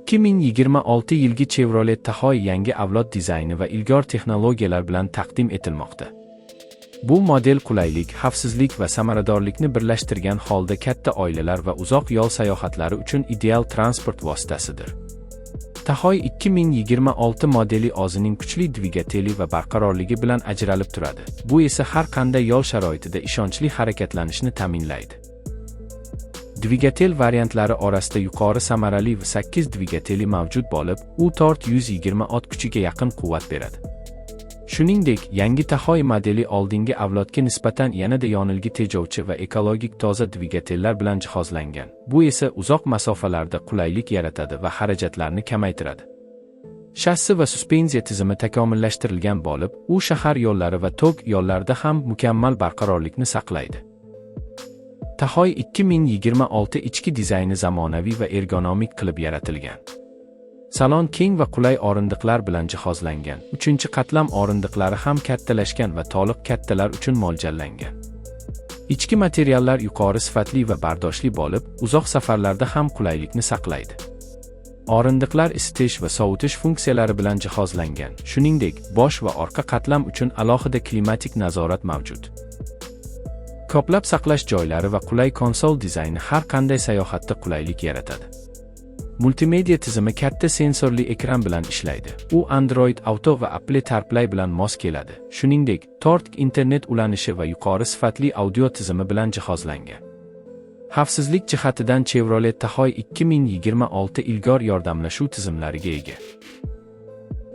2026 yilgi Chevrolet Tahoe yangi avlod dizayni va ilg'or texnologiyalar bilan taqdim etilmoqda. Bu model qulaylik, xavfsizlik va samaradorlikni birlashtirgan holda katta oilalar va uzoq yo'l sayohatlari uchun ideal transport vositasidir. Tahoe 2026 modeli o'zining kuchli dvigateli va barqarorligi bilan ajralib turadi. Bu esa har qanday yo'l sharoitida ishonchli harakatlanishni ta'minlaydi. Dvigatel variantlari orasida yuqori samarali va 8 dvigateli mavjud bo'lib, u torт 120 ot kuchiga yaqin quvvat beradi. Shuningdek, yangi Tahoe modeli oldingi avlodga nisbatan yanada yonilg'i tejovchi va ekologik toza dvigatellar bilan jihozlangan. Bu esa uzoq masofalarda qulaylik yaratadi va xarajatlarni kamaytiradi. Shassi va suspenziya tizimi takomillashtirilgan bo'lib, u shahar yo'llari va tog' yo'llarida ham mukammal barqarorlikni saqlaydi. Tahoe 2026 ichki dizayni zamonaviy va ergonomik qilib yaratilgan. Salon keng va qulay o'rindiqlar bilan jihozlangan. 3-qatlam o'rindiqlari ham kattalashgan va to'liq kattalar uchun mo'ljallangan. Ichki materiallar yuqori sifatli va bardoshli bo'lib, uzoq safarlarda ham qulaylikni saqlaydi. O'rindiqlar isitish va sovutish funksiyalari bilan jihozlangan. Shuningdek, bosh va orqa qatlam uchun alohida klimatik nazorat mavjud. Ko'plab saqlash joylari va qulay konsol dizayni har qanday sayohatda qulaylik yaratadi. Multimedia tizimi katta sensorli ekran bilan ishlaydi. U Android Auto va Apple CarPlay bilan mos keladi. Shuningdek, torт internet ulanishi va yuqori sifatli audio tizimi bilan jihozlangan. Xavfsizlik jihatidan Chevrolet Tahoe 2026 ilg'or yordamlashuv tizimlariga ega.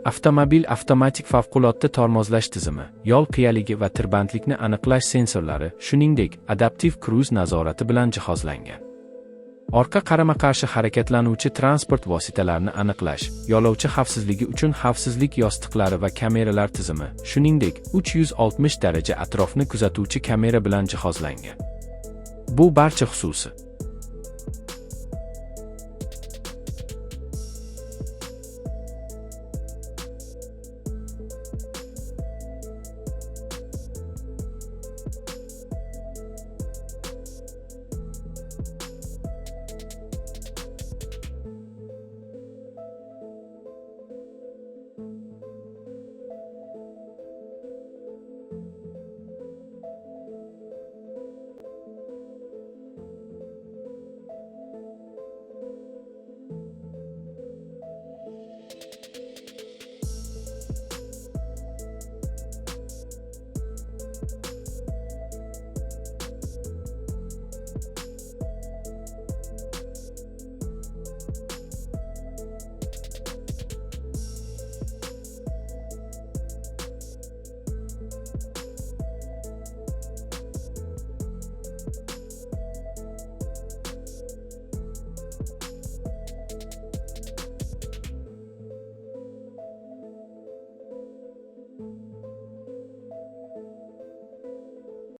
Avtomobil avtomatik favqulodda tormozlash tizimi, yo'l qiyaligi va tirbandlikni aniqlash sensorlari, shuningdek, adaptiv kruz nazorati bilan jihozlangan. Orqa qarama-qarshi harakatlanuvchi transport vositalarini aniqlash, yo'lovchi xavfsizligi uchun xavfsizlik yostiqlari va kameralar tizimi, shuningdek, 360 daraja atrofni kuzatuvchi kamera bilan jihozlangan. Bu barcha xususi